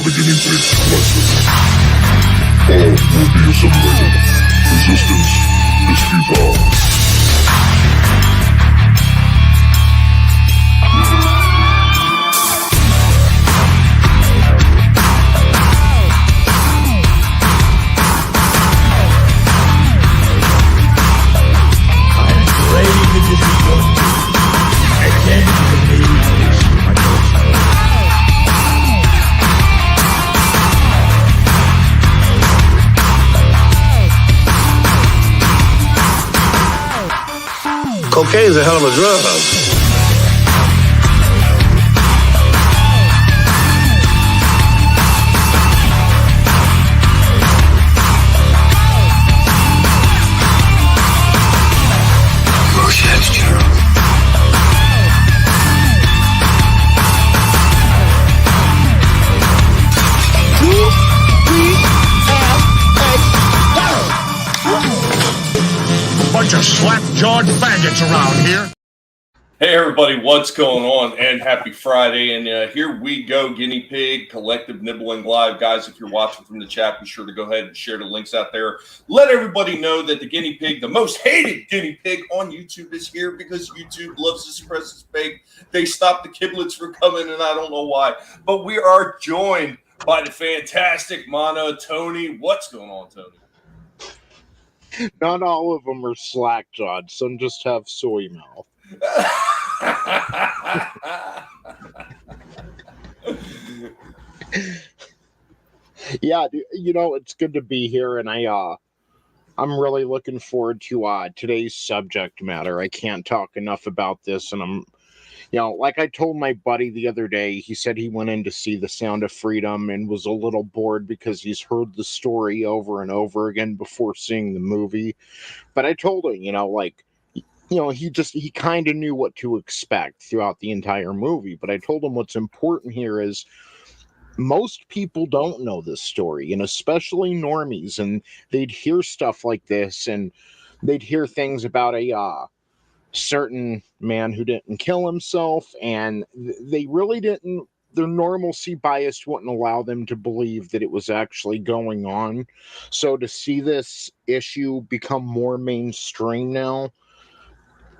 the Guinea Pig Collective. All will be assimilated. Resistance is futile. Cocaine's a hell of a drug. Bunch of slap-jawed faggots around here. Hey everybody, what's going on? And happy Friday. And here we go, Guinea Pig Collective Nibbling Live. Guys, if you're watching from the chat, be sure to go ahead and share the links out there. Let everybody know that the guinea pig, the most hated guinea pig on YouTube, is here because YouTube loves to suppress his fake. They stopped the kiblets from coming, and I don't know why. But we are joined by the fantastic Mana Tony. What's going on, Tony? Not all of them are slack-jawed. Some just have soy mouth. Yeah, you know, it's good to be here, and I'm really looking forward to today's subject matter. I can't talk enough about this, and I'm, you know, like I told my buddy the other day, he said he went in to see The Sound of Freedom and was a little bored because he's heard the story over and over again before seeing the movie. But I told him, you know, like, you know, he kind of knew what to expect throughout the entire movie. But I told him what's important here is most people don't know this story, and especially normies, and they'd hear stuff like this, and they'd hear things about a certain man who didn't kill himself, and they really didn't, their normalcy bias wouldn't allow them to believe that it was actually going on. So to see this issue become more mainstream now,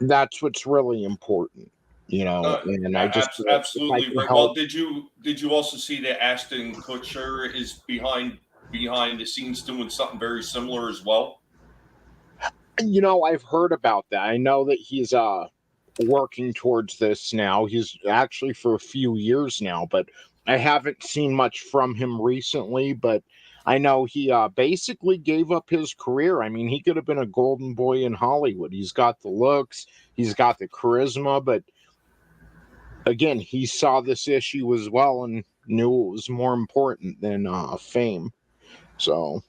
that's what's really important, you know. And I just absolutely right. Well, did you also see that Ashton Kutcher is behind the scenes doing something very similar as well? You know, I've heard about that. I know that he's working towards this now. He's actually for a few years now, but I haven't seen much from him recently. But I know he basically gave up his career. I mean, he could have been a golden boy in Hollywood. He's got the looks, he's got the charisma, but again, he saw this issue as well and knew it was more important than fame. So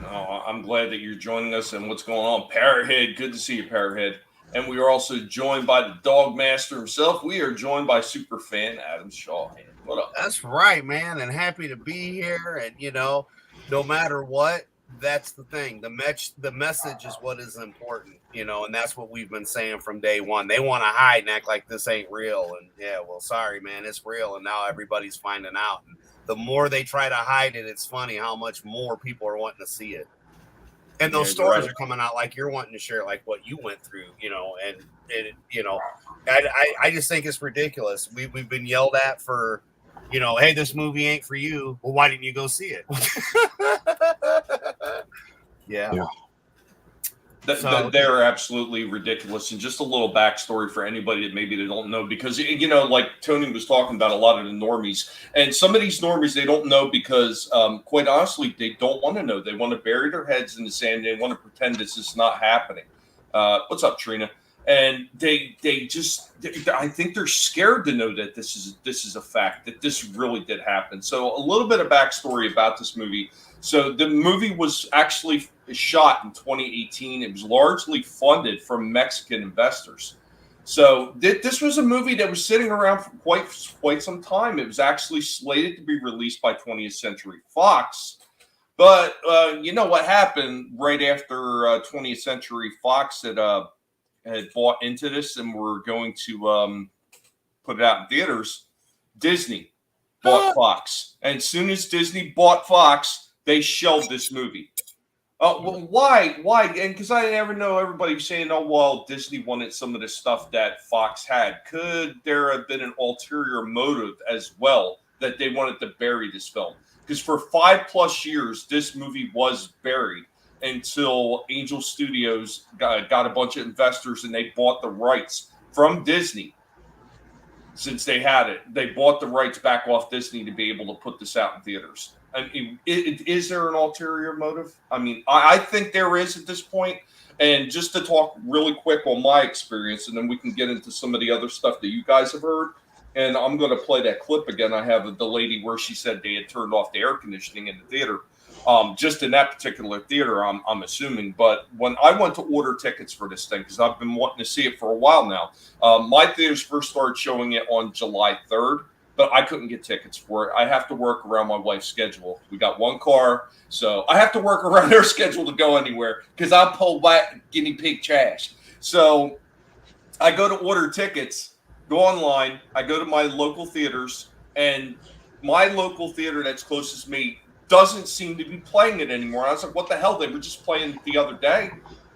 no, I'm glad that you're joining us. And what's going on, Parrothead? Good to see you, Parrothead. And we are also joined by the Dog Master himself. We are joined by super fan Adam Shawhan. What up? That's right, man, and happy to be here. And you know, no matter what, that's the thing. The message is what is important, you know, and that's what we've been saying from day one. They want to hide and act like this ain't real, and yeah, well, sorry, man, it's real, and now everybody's finding out. And the more they try to hide it, it's funny how much more people are wanting to see it. And those stories are coming out like you're wanting to share, like what you went through, you know, and you know, I just think it's ridiculous. We've been yelled at for, you know, hey, this movie ain't for you. Well, why didn't you go see it? Yeah. They're absolutely ridiculous. And just a little backstory for anybody that maybe they don't know, because, you know, like Tony was talking about, a lot of the normies, and some of these normies, they don't know because, quite honestly, they don't want to know. They want to bury their heads in the sand. They want to pretend this is not happening. What's up, Trina? And they I think they're scared to know that this is a fact, that this really did happen. So a little bit of backstory about this movie. So the movie was actually shot in 2018. It was largely funded from Mexican investors. So this was a movie that was sitting around for quite some time. It was actually slated to be released by 20th Century Fox. But you know what happened right after 20th Century Fox had bought into this and were going to put it out in theaters? Disney bought Fox. And as soon as Disney bought Fox, they shelved this movie. Well, why? Why? And because I never know, everybody saying, oh, well, Disney wanted some of the stuff that Fox had. Could there have been an ulterior motive as well that they wanted to bury this film? Because for 5+ years, this movie was buried until Angel Studios got a bunch of investors and they bought the rights from Disney. Since they had it, they bought the rights back off Disney to be able to put this out in theaters. I mean, is there an ulterior motive? I mean, I think there is at this point. And just to talk really quick on my experience, and then we can get into some of the other stuff that you guys have heard. And I'm going to play that clip again. I have the lady where she said they had turned off the air conditioning in the theater. Just in that particular theater, I'm assuming. But when I went to order tickets for this thing, because I've been wanting to see it for a while now, my theaters first started showing it on July 3rd, but I couldn't get tickets for it. I have to work around my wife's schedule. We got one car, so I have to work around their schedule to go anywhere because I'm pull back guinea pig trash. So I go to order tickets, go online, I go to my local theaters, and my local theater that's closest to me doesn't seem to be playing it anymore. I was like, what the hell? They were just playing it the other day.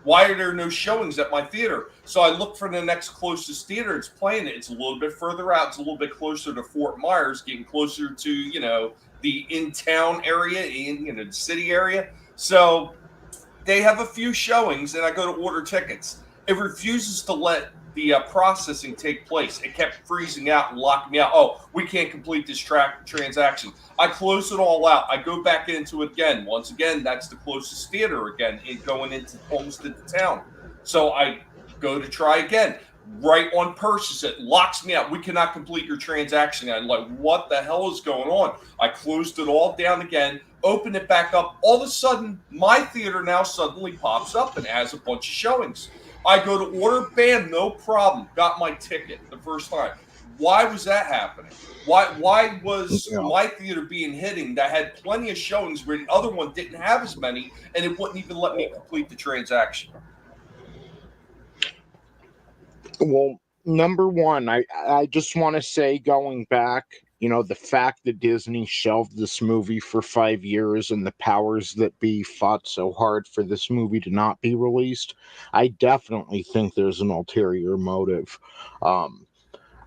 Why are there no showings at my theater? So I look for the next closest theater. It's playing it. It's a little bit further out. It's a little bit closer to Fort Myers, getting closer to, you know, the in-town area, in the city area. So they have a few showings, and I go to order tickets. It refuses to let the processing take place. It kept freezing out and locking me out. Oh, we can't complete this transaction. I close it all out. I go back into it again. Once again, that's the closest theater again, going into Homestead town. So I go to try again. Right on purchase, it locks me out. We cannot complete your transaction. I'm like, what the hell is going on? I closed it all down again, opened it back up. All of a sudden, my theater now suddenly pops up and has a bunch of showings. I go to order, bam, no problem. Got my ticket the first time. Why was that happening? Why was my theater being hitting that had plenty of showings where the other one didn't have as many, and it wouldn't even let me complete the transaction? Well, number one, I just want to say, going back, you know, the fact that Disney shelved this movie for 5 years and the powers that be fought so hard for this movie to not be released, I definitely think there's an ulterior motive.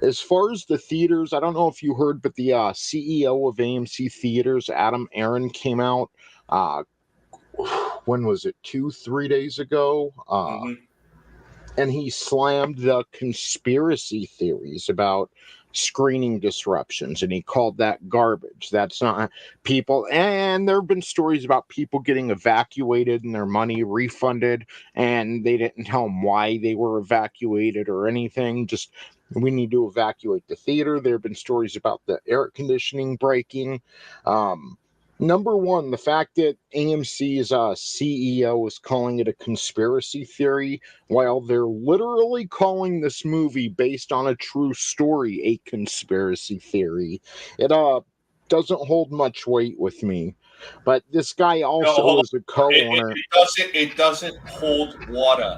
As far as the theaters, I don't know if you heard, but the CEO of AMC Theaters, Adam Aaron, came out, when was it, 2-3 days ago? And he slammed the conspiracy theories about screening disruptions, and he called that garbage. That's not people. And there have been stories about people getting evacuated and their money refunded, and they didn't tell them why they were evacuated or anything. Just, we need to evacuate the theater. There have been stories about the air conditioning breaking. Number one, the fact that AMC's CEO is calling it a conspiracy theory, while they're literally calling this movie based on a true story a conspiracy theory, it doesn't hold much weight with me. But this guy also is a co-owner. It doesn't hold water.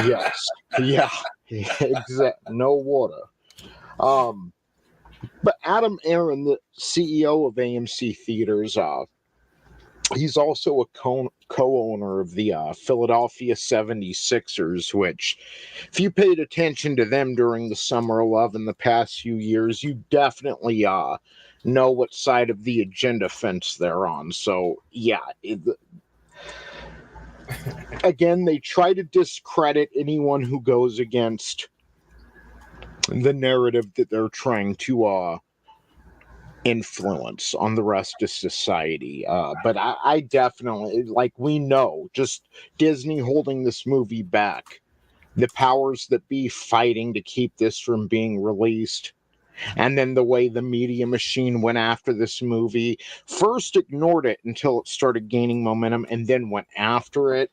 Yes. Yeah. Exactly. No water. But Adam Aaron, the CEO of AMC Theaters, he's also a co-owner of the Philadelphia 76ers, which, if you paid attention to them during the Summer of Love in the past few years, you definitely know what side of the agenda fence they're on. So, yeah. Again, they try to discredit anyone who goes against the narrative that they're trying to influence on the rest of society. But I definitely, like, we know, just Disney holding this movie back, the powers that be fighting to keep this from being released, and then the way the media machine went after this movie, first ignored it until it started gaining momentum and then went after it.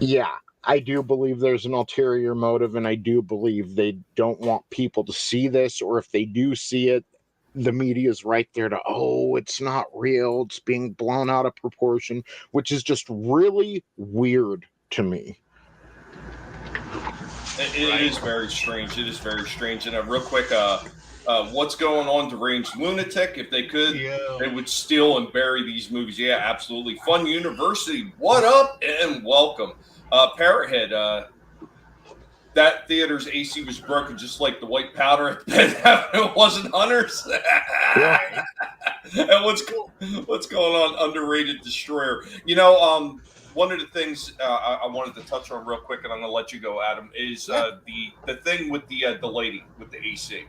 Yeah, I do believe there's an ulterior motive, and I do believe they don't want people to see this, or if they do see it, the media is right there to, oh, it's not real, it's being blown out of proportion, which is just really weird to me. It is very strange. It is very strange. And real quick, What's Going On, Deranged Lunatic. If they could, they would steal and bury these movies. Yeah, absolutely. Fun University, what up and welcome. Parrothead, that theater's AC was broken just like the white powder at it wasn't Hunter's. And what's going on, Underrated Destroyer? One of the things I wanted to touch on real quick, and I'm going to let you go, Adam, is the thing with the lady with the AC.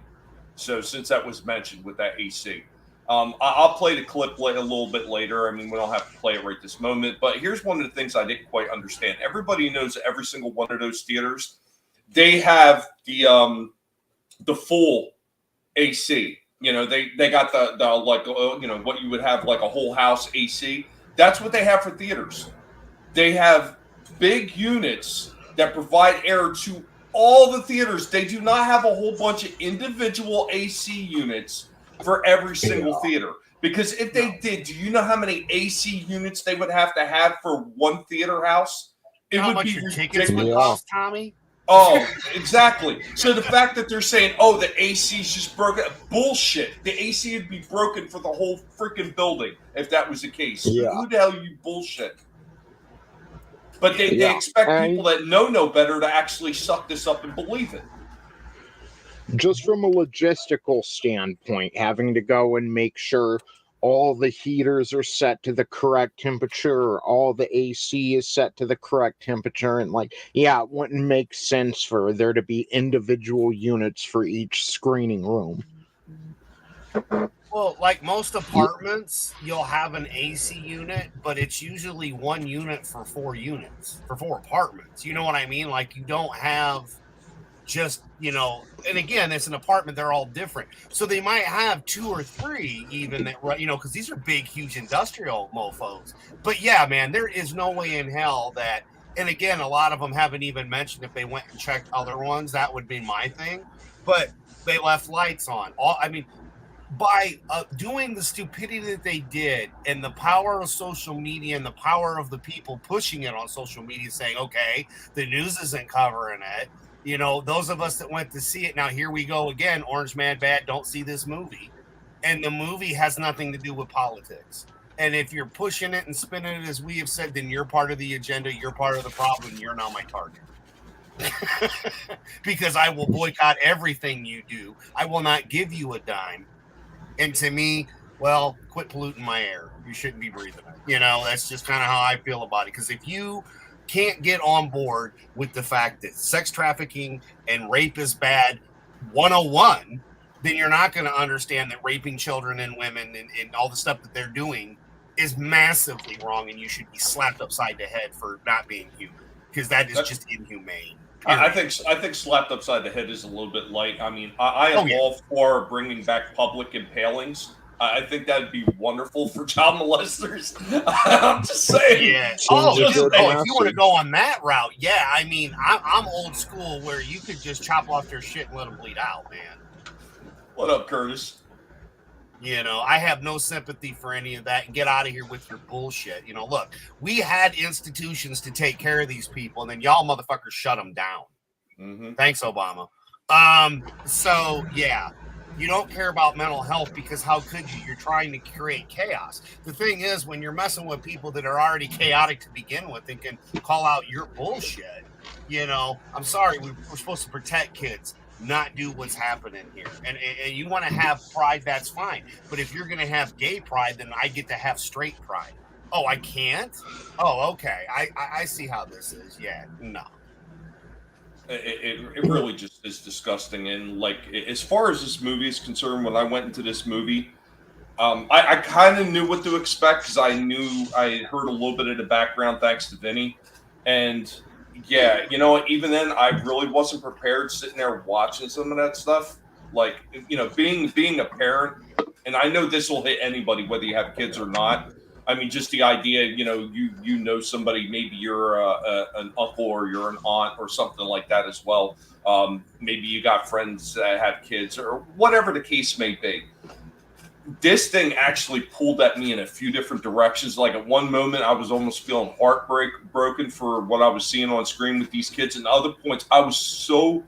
So since that was mentioned with that AC, I'll play the clip a little bit later. I mean, we don't have to play it right this moment. But here's one of the things I didn't quite understand. Everybody knows that every single one of those theaters, they have the full AC. They got the what you would have like a whole house AC. That's what they have for theaters. They have big units that provide air to all the theaters. They do not have a whole bunch of individual AC units for every single theater. Because if they did, do you know how many AC units they would have to have for one theater house? It how would much be your tickets would cost, Tommy? Oh, exactly. So the fact that they're saying, oh, the AC's just broken, bullshit. The AC would be broken for the whole freaking building if that was the case. Yeah. Who the hell you bullshit? But they expect people that know no better to actually suck this up and believe it. Just from a logistical standpoint, having to go and make sure all the heaters are set to the correct temperature, all the AC is set to the correct temperature, and it wouldn't make sense for there to be individual units for each screening room. Well, like most apartments, you'll have an AC unit, but it's usually one unit for 4 units, for 4 apartments. You know what I mean? Like, you don't have just, and again, it's an apartment, they're all different. So they might have 2 or 3 even that, because these are big, huge industrial mofos. But yeah, man, there is no way in hell that, and again, a lot of them haven't even mentioned if they went and checked other ones, that would be my thing. But they left lights on. By doing the stupidity that they did and the power of social media and the power of the people pushing it on social media saying, okay, the news isn't covering it. Those of us that went to see it, now here we go again, Orange Man Bad, don't see this movie. And the movie has nothing to do with politics. And if you're pushing it and spinning it as we have said, then you're part of the agenda, you're part of the problem, you're not my target. Because I will boycott everything you do. I will not give you a dime. And to me, well, quit polluting my air. You shouldn't be breathing it. That's just kind of how I feel about it. Because if you can't get on board with the fact that sex trafficking and rape is bad 101, then you're not going to understand that raping children and women and all the stuff that they're doing is massively wrong, and you should be slapped upside the head for not being human, because that is just inhumane. I think slapped upside the head is a little bit light. I mean, I am all for bringing back public impalings. I think that'd be wonderful for child molesters. I'm just saying. Yeah. If you want to go on that route, yeah. I mean, I'm old school where you could just chop off their shit and let them bleed out, man. What up, Curtis? I have no sympathy for any of that. And get out of here with your bullshit. Look, we had institutions to take care of these people, and then y'all motherfuckers shut them down. Mm-hmm. Thanks, Obama. So yeah, you don't care about mental health because how could you? You're trying to create chaos. The thing is, when you're messing with people that are already chaotic to begin with and can call out your bullshit, I'm sorry, we're supposed to protect kids, not do what's happening here. And you want to have pride, that's fine. But if you're going to have gay pride, then I get to have straight pride. Oh, I can't? Oh, okay. I see how this is. Yeah, no. It really just is disgusting. And as far as this movie is concerned, when I went into this movie, I kind of knew what to expect because I heard a little bit of the background thanks to Vinny. And yeah, even then I really wasn't prepared sitting there watching some of that stuff. Being a parent, and I know this will hit anybody, whether you have kids or not. I mean, just the idea, you know somebody, maybe you're an uncle or you're an aunt or something like that as well. Maybe you got friends that have kids or whatever the case may be. This thing actually pulled at me in a few different directions. Like at one moment, I was almost feeling broken for what I was seeing on screen with these kids. And other points, I was so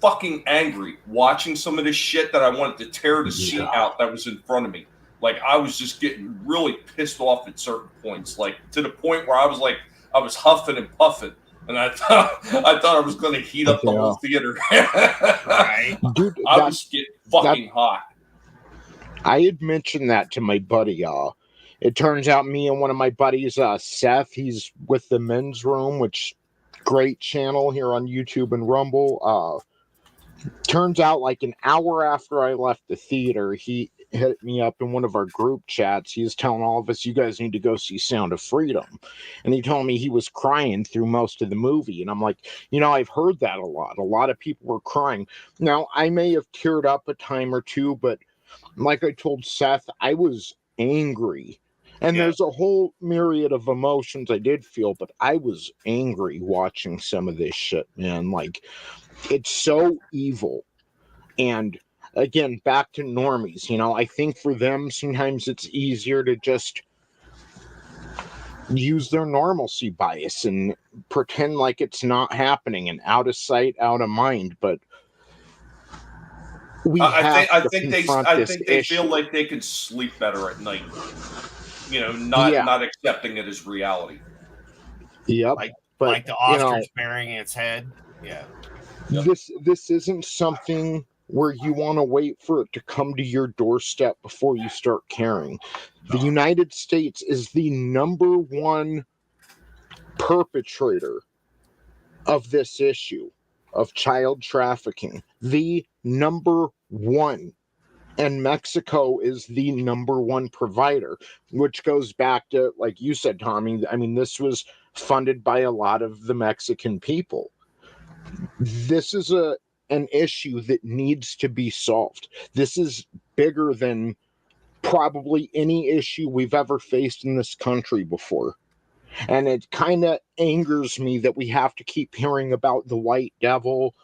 fucking angry watching some of this shit that I wanted to tear the seat out that was in front of me. Like, I was just getting really pissed off at certain points, like to the point where I was huffing and puffing, and I thought I was going to heat up the whole theater. Right. Dude, I was getting fucking hot. I had mentioned that to my buddy. It turns out me and one of my buddies, Seth, he's with the Men's Room, which great channel here on YouTube and Rumble. Turns out, like an hour after I left the theater, he hit me up in one of our group chats. He was telling all of us, "You guys need to go see Sound of Freedom," and he told me he was crying through most of the movie. And I'm like, I've heard that a lot. A lot of people were crying. Now, I may have teared up a time or two, but like I told Seth, I was angry. And there's a whole myriad of emotions I did feel, but I was angry watching some of this shit, man. Like, it's so evil. And again, back to normies, I think for them, sometimes it's easier to just use their normalcy bias and pretend like it's not happening and out of sight, out of mind. But I think they feel like they can sleep better at night. Not accepting it as reality. Yep. Like the ostrich burying its head. Yeah. Yep. This isn't something where you want to wait for it to come to your doorstep before you start caring. The United States is the number one perpetrator of this issue of child trafficking. The number one. And Mexico is the number one provider, which goes back to, like you said, Tommy, I mean, this was funded by a lot of the Mexican people. This is an issue that needs to be solved. This is bigger than probably any issue we've ever faced in this country before. And it kind of angers me that we have to keep hearing about the white devil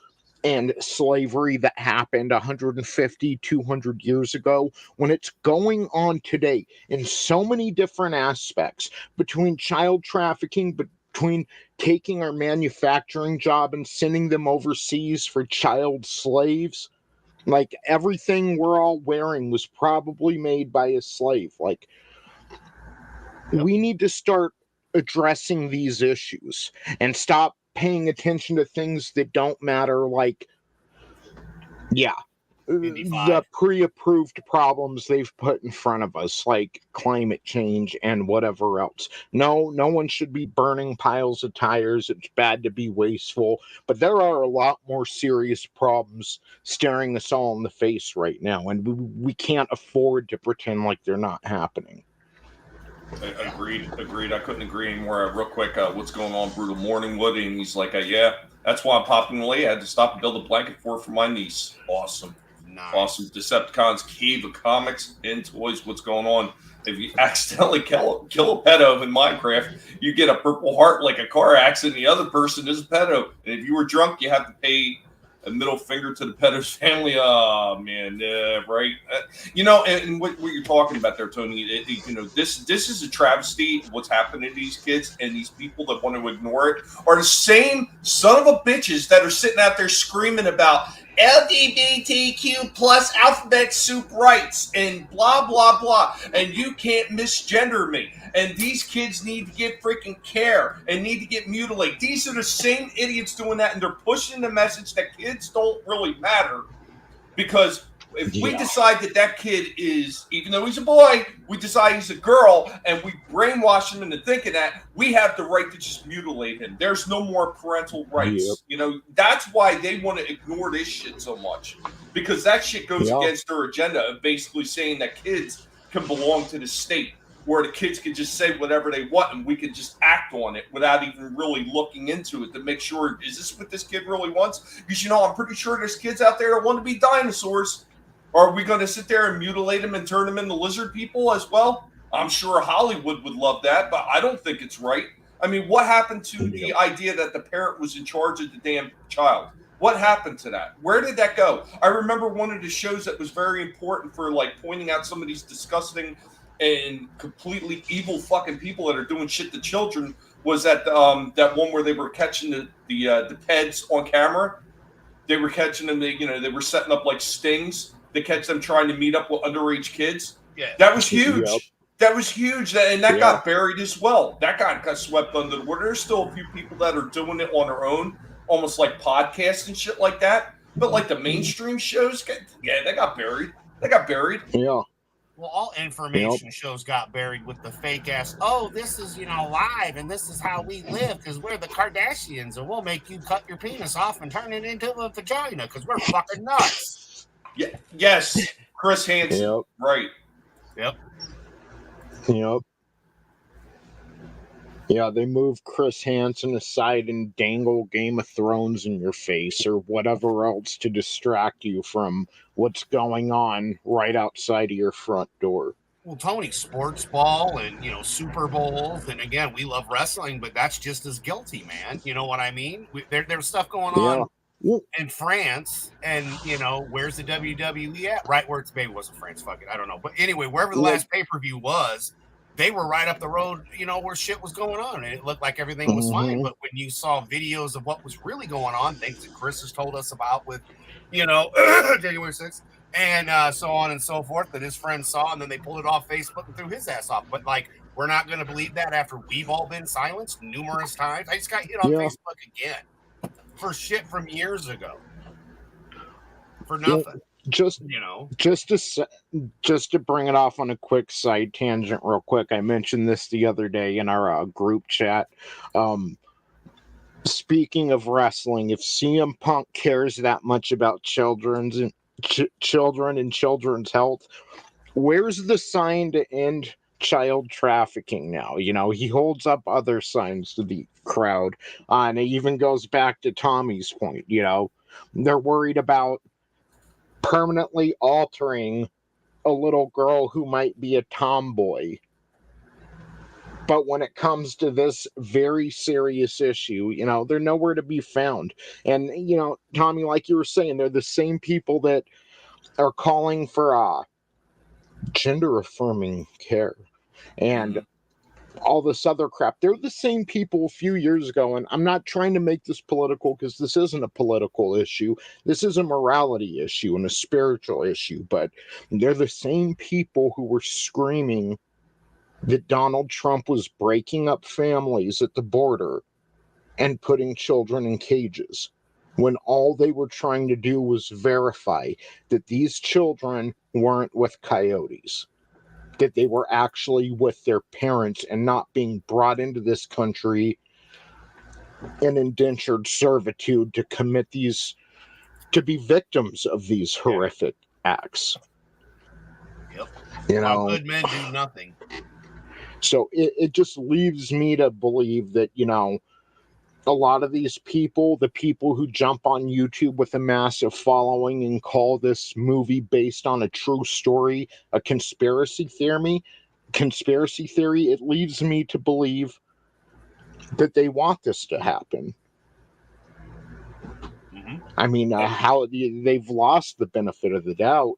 and slavery that happened 150, 200 years ago, when it's going on today in so many different aspects, between child trafficking, between taking our manufacturing job and sending them overseas for child slaves. Like, everything we're all wearing was probably made by a slave. Like, we need to start addressing these issues and stop paying attention to things that don't matter, like, the pre-approved problems they've put in front of us, like climate change and whatever else. No one should be burning piles of tires. It's bad to be wasteful, but there are a lot more serious problems staring us all in the face right now, and we can't afford to pretend like they're not happening. Agreed. I couldn't agree anymore. Real quick, what's going on, Brutal Morningwood? And he's like, that's why I'm popping late. I had to stop and build a blanket for my niece. Awesome. Nice. Awesome. Decepticons, Cave of Comics, and Toys. What's going on? If you accidentally kill a pedo in Minecraft, you get a purple heart like a car accident. The other person is a pedo. And if you were drunk, you have to pay a middle finger to the pedo's family. Oh, man, right? And what you're talking about there, Tony, this is a travesty. What's happening to these kids, and these people that want to ignore it are the same son of a bitches that are sitting out there screaming about LGBTQ plus alphabet soup rights and blah, blah, blah. And you can't misgender me. And these kids need to get freaking care and need to get mutilated. These are the same idiots doing that, and they're pushing the message that kids don't really matter. Because if we decide that kid is, even though he's a boy, we decide he's a girl, and we brainwash him into thinking that, we have the right to just mutilate him. There's no more parental rights. Yep. That's why they want to ignore this shit so much. Because that shit goes against their agenda of basically saying that kids can belong to the state, where the kids can just say whatever they want and we can just act on it without even really looking into it to make sure, is this what this kid really wants? Because, I'm pretty sure there's kids out there that want to be dinosaurs. Are we going to sit there and mutilate them and turn them into lizard people as well? I'm sure Hollywood would love that, but I don't think it's right. I mean, what happened to the idea that the parent was in charge of the damn child? What happened to that? Where did that go? I remember one of the shows that was very important for, like, pointing out some of these disgusting and completely evil fucking people that are doing shit to children was that one where they were catching the peds on camera. They were catching them. They were setting up like stings to catch them trying to meet up with underage kids. Yeah. That was huge. Yep. That was huge, and that Yeah. got buried as well. That got swept under the water. There's still a few people that are doing it on their own, almost like podcasts and shit like that. But like the mainstream shows, they got buried. They got buried. Yeah. Well, all information shows got buried with the fake ass. Oh, this is live, and this is how we live because we're the Kardashians, and we'll make you cut your penis off and turn it into a vagina because we're fucking nuts. Yeah. Yes, Chris Hansen. Yep. Right. Yep. Yep. Yeah, they move Chris Hansen aside and dangle Game of Thrones in your face or whatever else to distract you from what's going on right outside of your front door. Well, Tony, sports ball and Super Bowls, and again, we love wrestling, but that's just as guilty, man. You know what I mean? There's stuff going on in France, and where's the WWE at? Right where maybe it wasn't France, fuck it, I don't know. But anyway, wherever the last pay-per-view was, they were right up the road, where shit was going on, and it looked like everything was fine. But when you saw videos of what was really going on, things that Chris has told us about with, January 6th, and so on and so forth, that his friends saw, and then they pulled it off Facebook and threw his ass off. But like, we're not going to believe that after we've all been silenced numerous times. I just got hit on Facebook again for shit from years ago for nothing. Just to bring it off on a quick side tangent real quick, I mentioned this the other day in our group chat. Speaking of wrestling, if CM Punk cares that much about children and children's health, where's the sign to end child trafficking now? He holds up other signs to the crowd, and it even goes back to Tommy's point. They're worried about permanently altering a little girl who might be a tomboy. But when it comes to this very serious issue, they're nowhere to be found. And, Tommy, like you were saying, they're the same people that are calling for gender affirming care and all this other crap. They're the same people a few years ago, and I'm not trying to make this political because this isn't a political issue. This is a morality issue and a spiritual issue, but they're the same people who were screaming that Donald Trump was breaking up families at the border and putting children in cages, when all they were trying to do was verify that these children weren't with coyotes, that they were actually with their parents and not being brought into this country in indentured servitude to be victims of these horrific acts. Yep. While good men do nothing. So it just leaves me to believe that, a lot of these people, the people who jump on YouTube with a massive following and call this movie based on a true story a conspiracy theory, it leaves me to believe that they want this to happen. Mm-hmm. I mean, how they've lost the benefit of the doubt.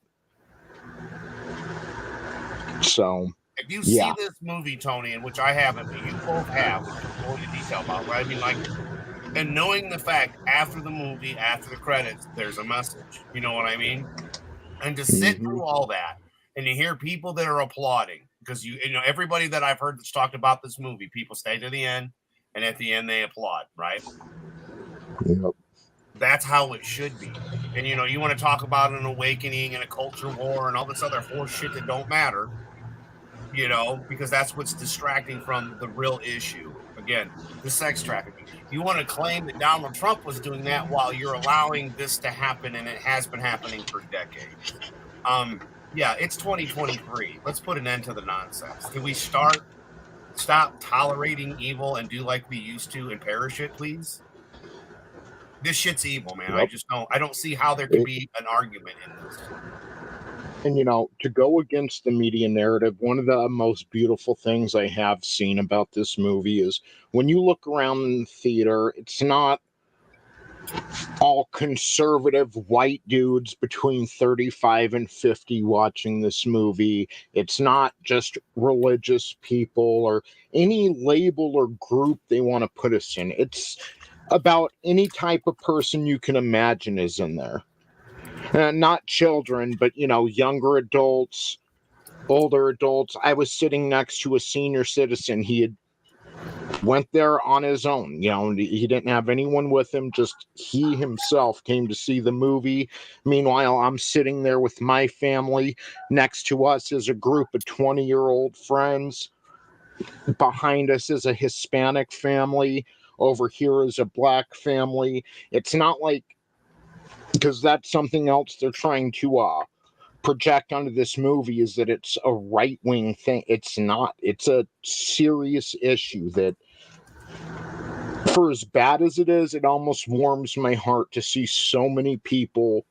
So, if you see this movie, Tony, and which I haven't, but you both have, which we'll go into detail about, right? I mean, like, and knowing the fact after the movie, after the credits, there's a message. You know what I mean? And to sit through all that and to hear people that are applauding, because everybody that I've heard that's talked about this movie, people stay to the end, and at the end they applaud, right? Yep. That's how it should be. And you want to talk about an awakening and a culture war and all this other horse shit that don't matter. Because that's what's distracting from the real issue. Again, the sex trafficking. You want to claim that Donald Trump was doing that while you're allowing this to happen, and it has been happening for decades. It's 2023. Let's put an end to the nonsense. Can we stop tolerating evil and do like we used to and perish it, please? This shit's evil, man. Yep. I don't see how there could be an argument in this. And, to go against the media narrative, one of the most beautiful things I have seen about this movie is when you look around in the theater, it's not all conservative white dudes between 35 and 50 watching this movie. It's not just religious people or any label or group they want to put us in. It's about any type of person you can imagine is in there. Not children, but, younger adults, older adults. I was sitting next to a senior citizen. He had went there on his own. He didn't have anyone with him. Just he himself came to see the movie. Meanwhile, I'm sitting there with my family. Next to us is a group of 20-year-old friends. Behind us is a Hispanic family. Over here is a black family. It's not like, because that's something else they're trying to project onto this movie, is that it's a right-wing thing. It's not. It's a serious issue that, for as bad as it is, it almost warms my heart to see so many people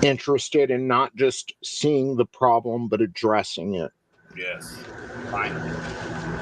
interested in not just seeing the problem, but addressing it. Yes. Finally.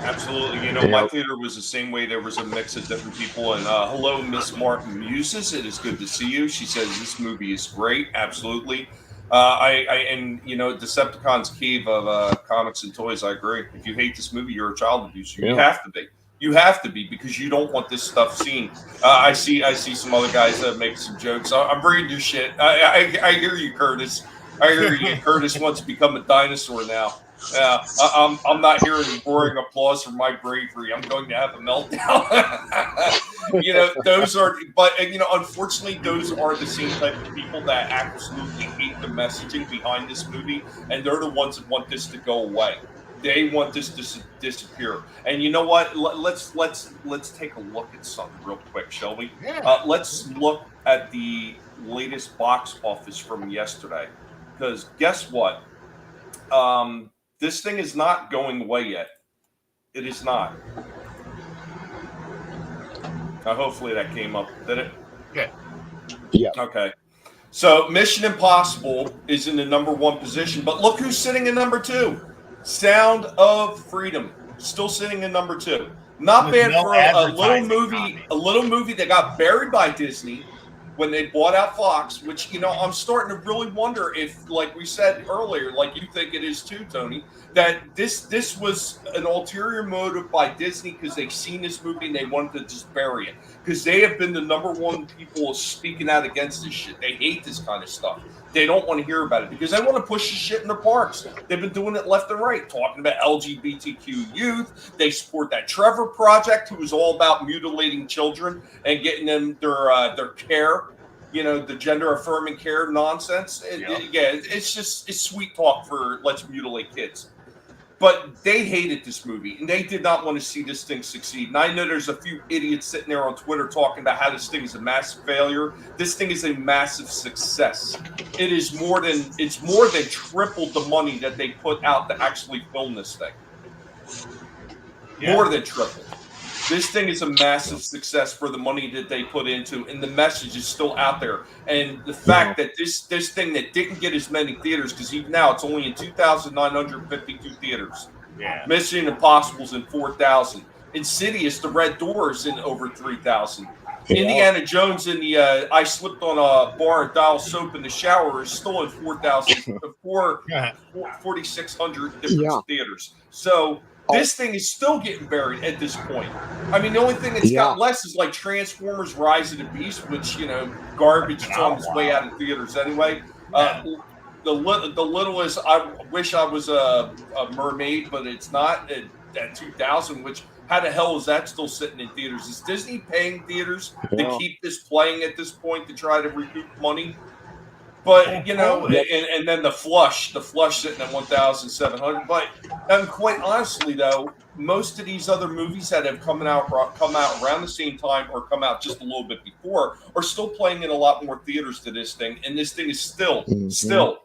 Absolutely. My theater was the same way. There was a mix of different people. And hello, Miss Martin Muses. It is good to see you. She says this movie is great. Absolutely. Decepticons Cave of Comics and Toys. I agree. If you hate this movie, you're a child abuser. You have to be. You have to be, because you don't want this stuff seen. I see some other guys that make some jokes. I'm reading your shit. I hear you, Curtis. I hear you. Curtis wants to become a dinosaur now. I'm not hearing roaring applause for my bravery. I'm going to have a meltdown. Unfortunately, those are the same type of people that absolutely hate the messaging behind this movie, and they're the ones that want this to go away. They want this to disappear. And you know what? Let's take a look at something real quick, shall we? Yeah. Let's look at the latest box office from yesterday, because guess what? This thing is not going away yet. It is not. Hopefully that came up. Did it? Okay. Yeah. Okay. So Mission Impossible is in the number 1 position, but look who's sitting in number 2. Sound of Freedom, still sitting in number 2. Not bad for a little movie that got buried by Disney when they bought out Fox, which, I'm starting to really wonder if, like we said earlier, like you think it is too, Tony, that this was an ulterior motive by Disney, because they've seen this movie and they wanted to just bury it, because they have been the number 1 people speaking out against this shit. They hate this kind of stuff. They don't want to hear about it because they want to push the shit in the parks. They've been doing it left and right, talking about LGBTQ youth. They support that Trevor Project, who is all about mutilating children and getting them their care, the gender affirming care nonsense. It's sweet talk for let's mutilate kids. But they hated this movie, and they did not want to see this thing succeed. And I know there's a few idiots sitting there on Twitter talking about how this thing is a massive failure. This thing is a massive success. It's more than tripled the money that they put out to actually film this thing. Yeah. More than tripled. This thing is a massive success for the money that they put into, and the message is still out there. And the fact that this thing that didn't get as many theaters, because even now it's only in 2,952 theaters. Yeah. Mission Impossible's in 4,000. Insidious, The Red Door is in over 3,000. Yeah. Indiana Jones in the I slipped on a bar of dial soap in the shower is still in 4,600 different theaters. So this thing is still getting buried at this point. I mean, the only thing that's got less is like Transformers Rise of the Beast, which, garbage. It's on its way out of theaters anyway. The littlest, I wish I was a mermaid, but it's not at 2,000, which how the hell is that still sitting in theaters? Is Disney paying theaters to keep this playing at this point to try to recoup money? But, and then the flush sitting at 1,700. But quite honestly, though, most of these other movies that have come out around the same time or come out just a little bit before are still playing in a lot more theaters to this thing. And this thing is still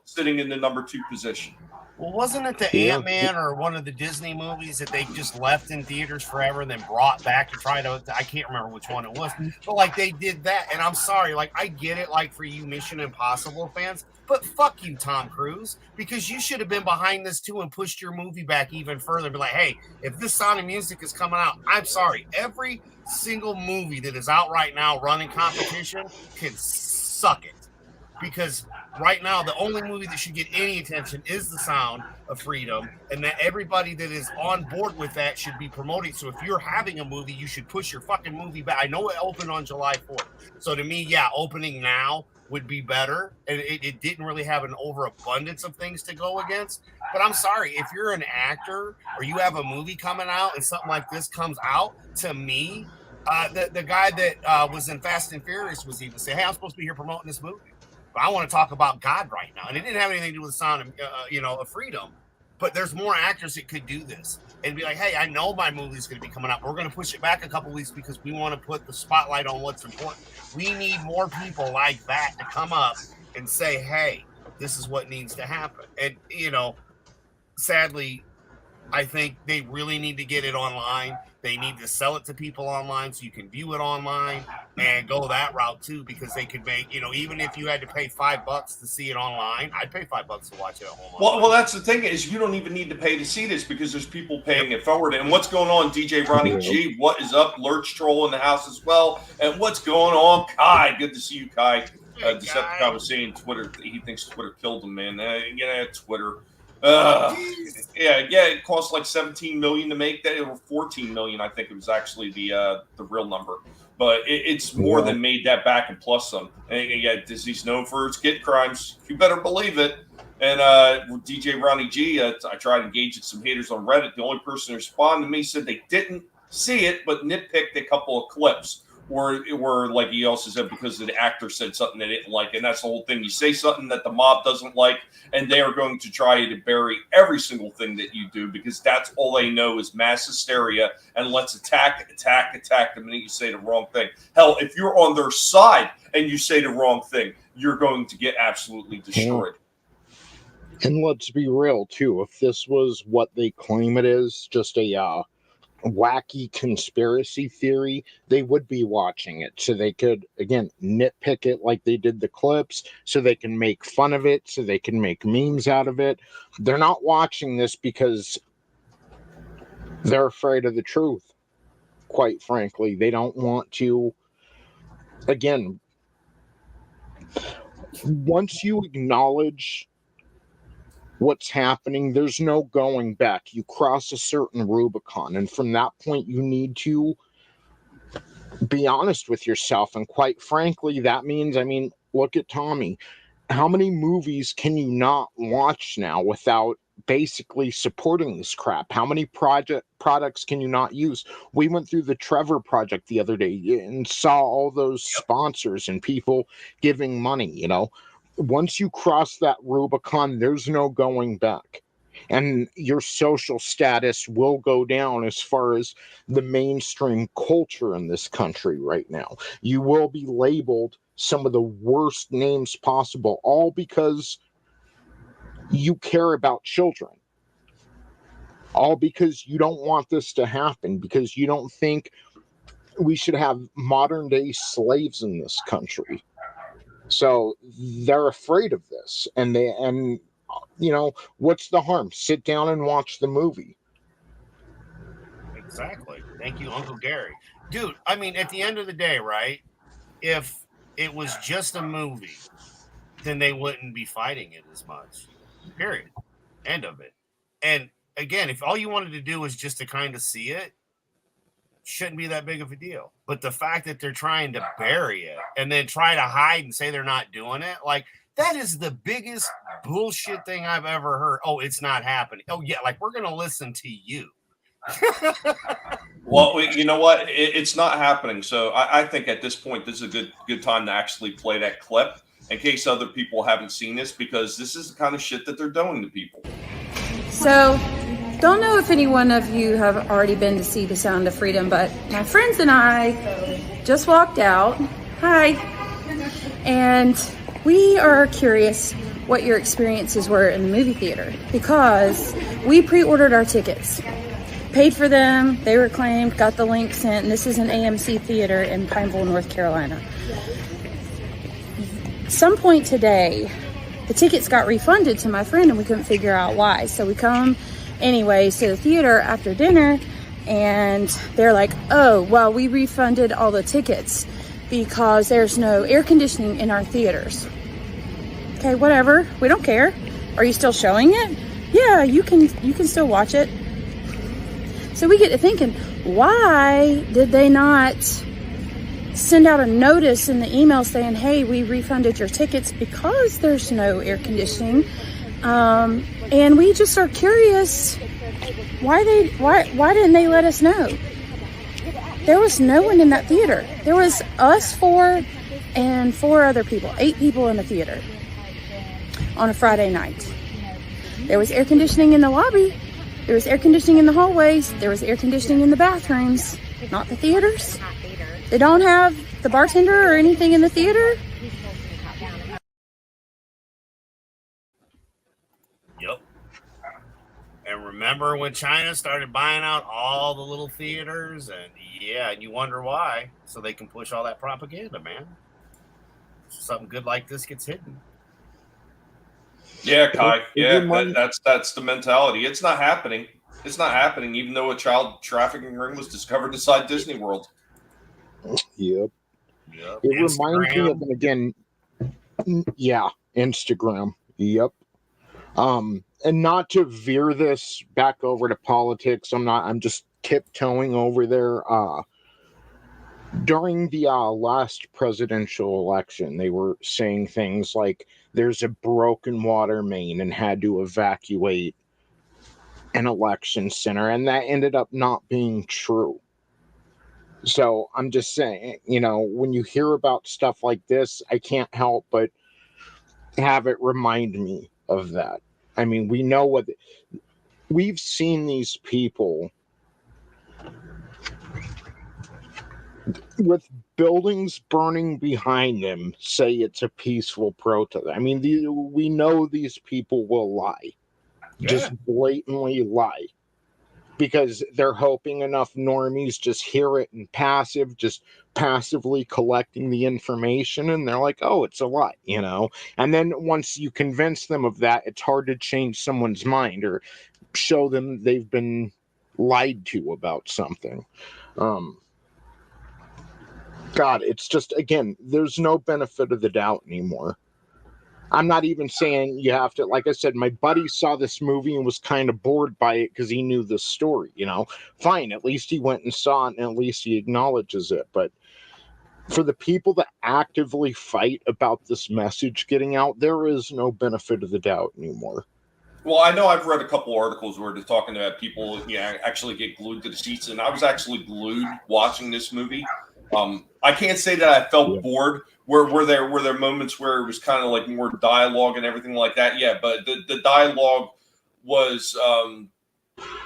sitting in the number 2 position. Well, wasn't it the Ant-Man or one of the Disney movies that they just left in theaters forever and then brought back to try to, I can't remember which one it was, but like they did that. And I'm sorry, like I get it, like for you Mission Impossible fans, but fuck you, Tom Cruise, because you should have been behind this too and pushed your movie back even further. Be like, hey, if this Sound of Music is coming out, I'm sorry, every single movie that is out right now running competition can suck it. because right now the only movie that should get any attention is The Sound of Freedom, and that everybody that is on board with that should be promoting. So if you're having a movie, you should push your fucking movie back. I know it opened on July 4th. So to me, yeah, opening now would be better. And it didn't really have an overabundance of things to go against. But I'm sorry, if you're an actor or you have a movie coming out and something like this comes out, to me, the guy that was in Fast and Furious was even say, hey, I'm supposed to be here promoting this movie, but I want to talk about God right now. And it didn't have anything to do with the Sound of, of Freedom. But there's more actors that could do this and be like, hey, I know my movie's going to be coming out. We're going to push it back a couple weeks because we want to put the spotlight on what's important. We need more people like that to come up and say, hey, this is what needs to happen. And, sadly, I think they really need to get it online. They need to sell it to people online so you can view it online and go that route too, because they could make, even if you had to pay $5 to see it online, I'd pay $5 to watch it at home. Well, that's the thing is you don't even need to pay to see this because there's people paying it forward. And what's going on, DJ Ronnie G? What is up? Lurch Troll in the house as well. And what's going on, Kai? Good to see you, Kai. Decepticon was saying Twitter. He thinks Twitter killed him, man. Twitter. It cost like $17 million to make that, or $14 million. I think it was actually the real number, but it's more than made that back and plus some. And Disney's known for its kid crimes. You better believe it. And DJ Ronnie G, I tried engaging some haters on Reddit. The only person who responded to me said they didn't see it, but nitpicked a couple of clips. Or like he also said, because the actor said something they didn't like. And that's the whole thing. You say something that the mob doesn't like, and they are going to try to bury every single thing that you do because that's all they know is mass hysteria. And let's attack the minute you say the wrong thing. Hell, if you're on their side and you say the wrong thing, you're going to get absolutely destroyed. And let's be real, too. If this was what they claim it is, just a wacky conspiracy theory, they would be watching it so they could again nitpick it like they did the clips, so they can make fun of it, so they can make memes out of it. They're not watching this because they're afraid of the truth. Quite frankly, they don't want to. Again, once you acknowledge what's happening, there's no going back. You cross a certain Rubicon, and from that point you need to be honest with yourself. And quite frankly, that means, look at Tommy. How many movies can you not watch now without basically supporting this crap? How many products can you not use? We went through the Trevor Project the other day and saw all those sponsors and people giving money. Once you cross that Rubicon, there's no going back. And your social status will go down as far as the mainstream culture in this country right now. You will be labeled some of the worst names possible, all because you care about children. All because you don't want this to happen, because you don't think we should have modern day slaves in this country. So they're afraid of this, and what's the harm? Sit down and watch the movie. Exactly. Thank you, Uncle Gary. Dude, at the end of the day, right? If it was just a movie, then they wouldn't be fighting it as much. Period. End of it. And again, if all you wanted to do was just to kind of see it, shouldn't be that big of a deal. But the fact that they're trying to bury it and then try to hide and say they're not doing it, like, that is the biggest bullshit thing I've ever heard. Oh, it's not happening. Oh, yeah, like, we're going to listen to you. Well, you know what? It's not happening. So I think at this point, this is a good time to actually play that clip in case other people haven't seen this, because this is the kind of shit that they're doing to people. So, don't know if any one of you have already been to see The Sound of Freedom, but my friends and I just walked out. Hi. And we are curious what your experiences were in the movie theater, because we pre-ordered our tickets, paid for them, they were claimed, got the link sent, and this is an AMC theater in Pineville, North Carolina. Some point today, the tickets got refunded to my friend and we couldn't figure out why. So we come anyways to the theater after dinner, and they're like, oh, well, we refunded all the tickets because there's no air conditioning in our theaters. Okay, whatever. We don't care. Are you still showing it? Yeah, you can still watch it. So we get to thinking, why did they not send out a notice in the email saying, hey, we refunded your tickets because there's no air conditioning? And we just are curious, why didn't they let us know? There was no one in that theater. There was us 4 and 4 other people, 8 people in the theater on a Friday night. There was air conditioning in the lobby. There was air conditioning in the hallways. There was air conditioning in the bathrooms, not the theaters. They don't have the bartender or anything in the theater. Yep. And remember when China started buying out all the little theaters? And yeah, and you wonder why. So they can push all that propaganda, man. Something good like this gets hidden. Yeah, Kai. Yeah, that's the mentality. It's not happening. It's not happening, even though a child trafficking ring was discovered inside Disney World. Yep. Yep. It reminds me of, again, yeah, Instagram. Yep. And not to veer this back over to politics, I'm just tiptoeing over there. During the last presidential election, they were saying things like there's a broken water main and had to evacuate an election center, and that ended up not being true. So I'm just saying, when you hear about stuff like this, I can't help but have it remind me of that. I mean, we've seen these people with buildings burning behind them say it's a peaceful protest. I mean, we know these people will lie. Yeah. Just blatantly lie. Because they're hoping enough normies just hear it and just passively collecting the information, and they're like, oh, it's a lie, And then once you convince them of that, it's hard to change someone's mind or show them they've been lied to about something. God, it's just, again, there's no benefit of the doubt anymore. I'm not even saying you have to, like I said, my buddy saw this movie and was kind of bored by it because he knew the story, Fine, at least he went and saw it and at least he acknowledges it. But for the people that actively fight about this message getting out, there is no benefit of the doubt anymore. Well, I know I've read a couple articles where they're talking about people actually get glued to the seats, and I was actually glued watching this movie. I can't say that I felt bored. Were there moments where it was kind of like more dialogue and everything like that? Yeah, but the dialogue was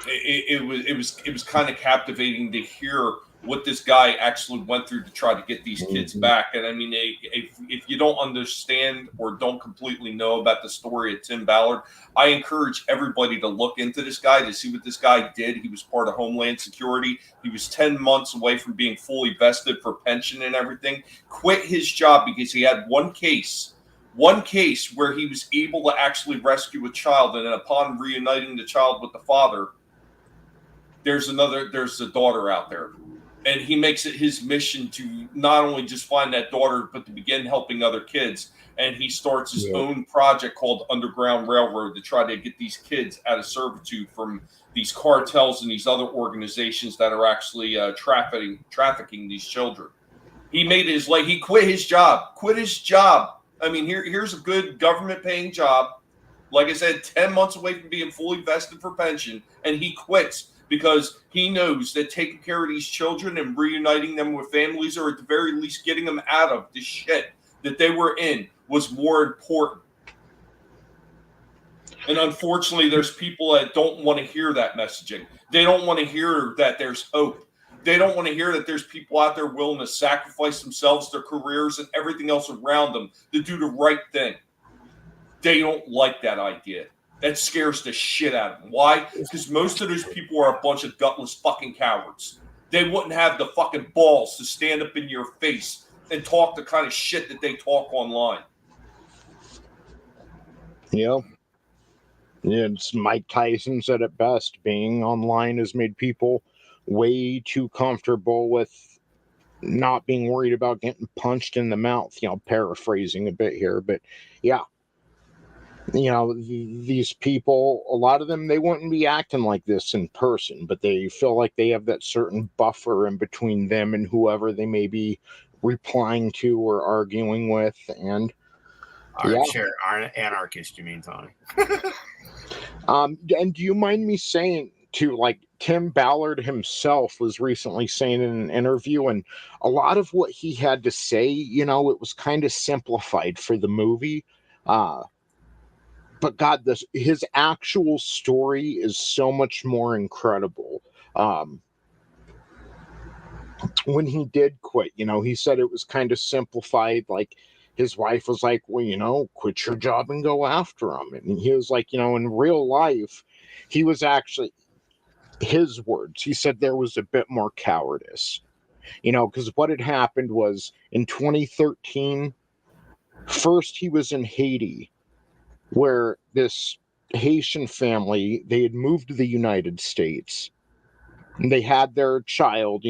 it was kind of captivating to hear what this guy actually went through to try to get these kids back. And I mean, if you don't understand or don't completely know about the story of Tim Ballard, I encourage everybody to look into this guy to see what this guy did. He was part of Homeland Security. He was 10 months away from being fully vested for pension and everything. Quit his job because he had one case where he was able to actually rescue a child. And then upon reuniting the child with the father, there's a daughter out there. And he makes it his mission to not only just find that daughter, but to begin helping other kids. And he starts his own project called Underground Railroad to try to get these kids out of servitude from these cartels and these other organizations that are actually trafficking these children. He quit his job. I mean, here's a good government paying job. Like I said, 10 months away from being fully vested for pension, and he quits because he knows that taking care of these children and reuniting them with families, or at the very least getting them out of the shit that they were in, was more important. And unfortunately, there's people that don't want to hear that messaging. They don't want to hear that there's hope. They don't want to hear that there's people out there willing to sacrifice themselves, their careers, and everything else around them to do the right thing. They don't like that idea. That scares the shit out of them. Why? Because most of those people are a bunch of gutless fucking cowards. They wouldn't have the fucking balls to stand up in your face and talk the kind of shit that they talk online. Yeah. It's Mike Tyson said it best. Being online has made people way too comfortable with not being worried about getting punched in the mouth. Paraphrasing a bit here, but yeah. these people, a lot of them, they wouldn't be acting like this in person, but they feel like they have that certain buffer in between them and whoever they may be replying to or arguing with. And Anarchist, you mean, Tony? and do you mind me saying too, like Tim Ballard himself was recently saying in an interview, and a lot of what he had to say, it was kind of simplified for the movie. But God, his actual story is so much more incredible. When he did quit, he said it was kind of simplified. Like his wife was like, well, quit your job and go after him. And he was like, in real life, he was actually, his words, he said there was a bit more cowardice, because what had happened was in 2013, first he was in Haiti, where this Haitian family, they had moved to the United States. And they had their child,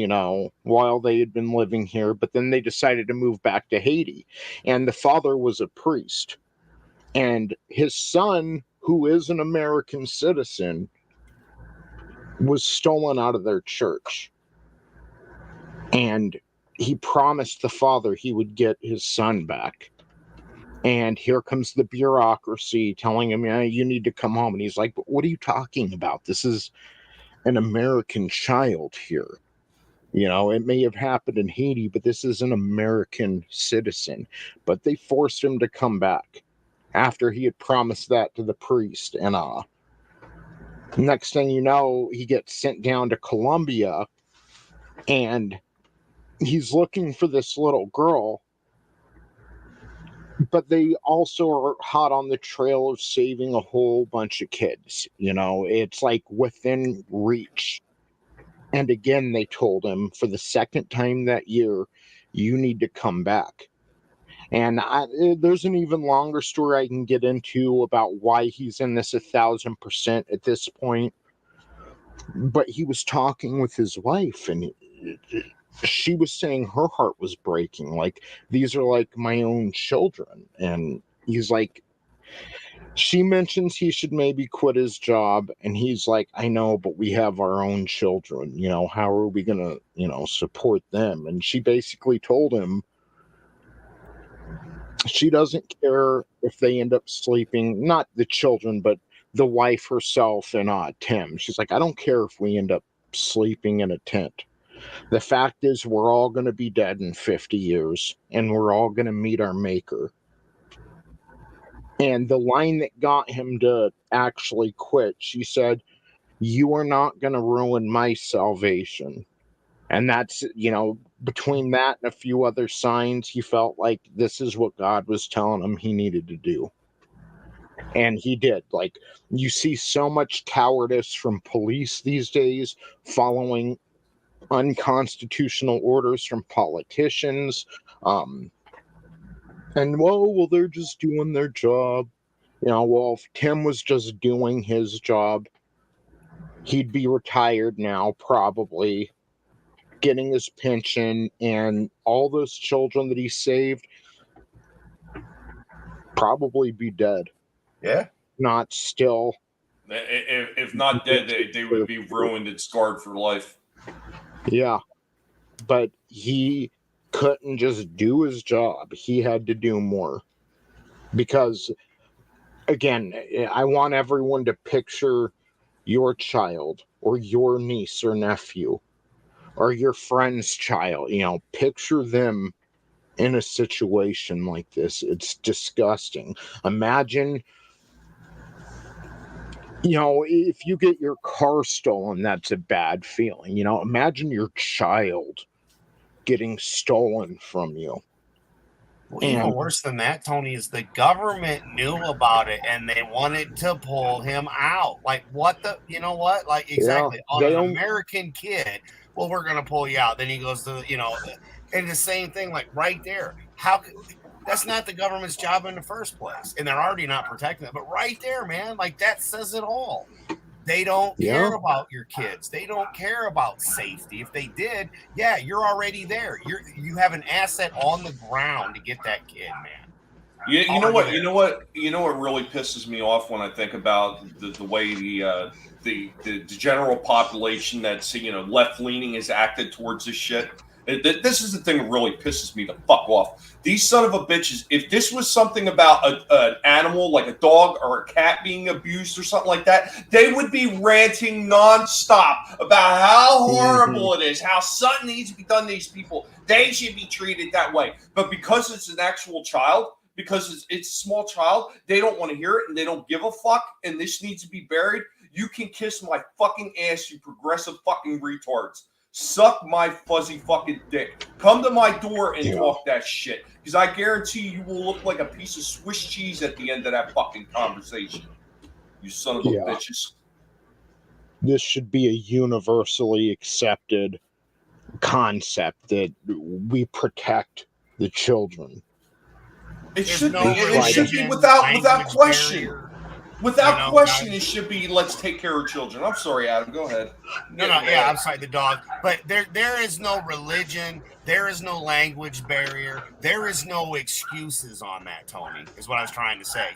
while they had been living here, but then they decided to move back to Haiti. And the father was a priest. And his son, who is an American citizen, was stolen out of their church. And he promised the father he would get his son back. And here comes the bureaucracy telling him, you need to come home. And he's like, but what are you talking about? This is an American child here. It may have happened in Haiti, but this is an American citizen. But they forced him to come back after he had promised that to the priest. And next thing you know, he gets sent down to Colombia, and he's looking for this little girl. But they also are hot on the trail of saving a whole bunch of kids. It's like within reach. And again, they told him for the second time that year, you need to come back. And there's an even longer story I can get into about why he's in this 1,000% at this point. But he was talking with his wife, and she was saying her heart was breaking. Like, these are like my own children. And he's like, she mentions he should maybe quit his job. And he's like, I know, but we have our own children. How are we going to, support them? And she basically told him she doesn't care if they end up sleeping, not the children, but the wife herself and Tim. She's like, I don't care if we end up sleeping in a tent. The fact is, we're all going to be dead in 50 years, and we're all going to meet our maker. And the line that got him to actually quit, she said, you are not going to ruin my salvation. And that's, between that and a few other signs, he felt like this is what God was telling him he needed to do. And he did. Like, you see so much cowardice from police these days following unconstitutional orders from politicians. And well, they're just doing their job. If Tim was just doing his job, he'd be retired now, probably getting his pension, and all those children that he saved probably be dead. Yeah. Not still. If not dead, they would be ruined and scarred for life. Yeah. But he couldn't just do his job. He had to do more. Because, again, I want everyone to picture your child or your niece or nephew or your friend's child. Picture them in a situation like this. It's disgusting. Imagine, if you get your car stolen, that's a bad feeling. Imagine your child getting stolen from you. Well, even worse than that, Tony, is the government knew about it and they wanted to pull him out. Like, what the, like, exactly. On an American kid, well, we're going to pull you out. Then he goes to, and the same thing, like right there. That's not the government's job in the first place. And they're already not protecting it. But right there, man, like that says it all. They don't care about your kids. They don't care about safety. If they did, you're already there. You have an asset on the ground to get that kid, man. You know what? You know what really pisses me off when I think about the way the general population that's left leaning is acted towards this shit. This is the thing that really pisses me the fuck off. These son of a bitches. If this was something about an animal like a dog or a cat being abused or something like that, they would be ranting nonstop about how horrible it is, how something needs to be done to these people. They should be treated that way. But because it's an actual child, because it's a small child, they don't want to hear it and they don't give a fuck. And this needs to be buried. You can kiss my fucking ass, you progressive fucking retards. Suck my fuzzy fucking dick. Come to my door and talk that shit. Because I guarantee you will look like a piece of Swiss cheese at the end of that fucking conversation. You son of a bitches. This should be a universally accepted concept that we protect the children. It should be. It should be without question. Barrier. Without question, it should be, let's take care of children. I'm sorry, Adam. Go ahead. I'm sorry, the dog. But there is no religion. There is no language barrier. There is no excuses on that, Tony, is what I was trying to say.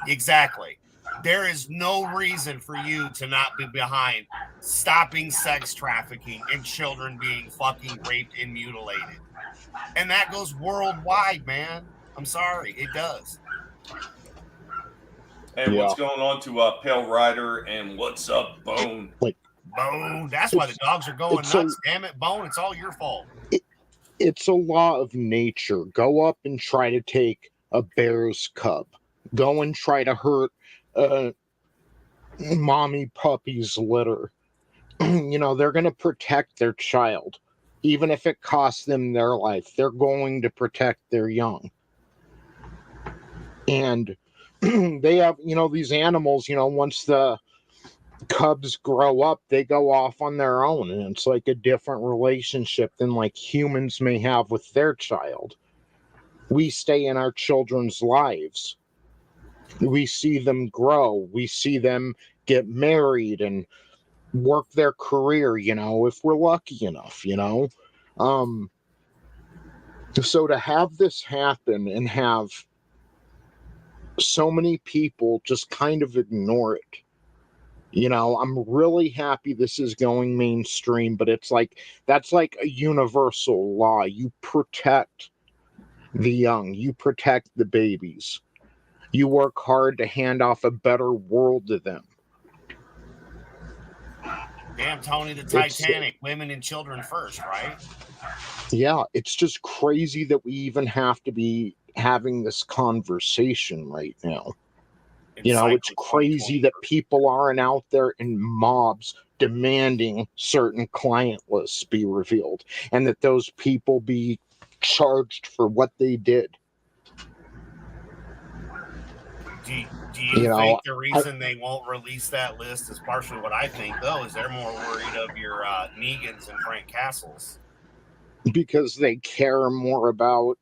Exactly. There is no reason for you to not be behind stopping sex trafficking and children being fucking raped and mutilated. And that goes worldwide, man. I'm sorry. It does. Hey, what's going on to Pale Rider and what's up, Bone? Bone. That's why the dogs are going nuts. Damn it, Bone. It's all your fault. It's a law of nature. Go up and try to take a bear's cub. Go and try to hurt mommy puppy's litter. They're going to protect their child. Even if it costs them their life, they're going to protect their young. And they have, these animals, once the cubs grow up, they go off on their own. And it's like a different relationship than like humans may have with their child. We stay in our children's lives. We see them grow. We see them get married and work their career, if we're lucky enough, So to have this happen and have so many people just kind of ignore it. I'm really happy this is going mainstream, but it's like, that's like a universal law. You protect the young, you protect the babies. You work hard to hand off a better world to them. Damn, Tony, the Titanic, women and children first, right? Yeah, it's just crazy that we even have to be having this conversation right now. It's crazy that people aren't out there in mobs demanding certain client lists be revealed and that those people be charged for what they did. Do you think the reason they won't release that list is partially what I think, though, is they're more worried of your Negans and Frank Castles? Because they care more about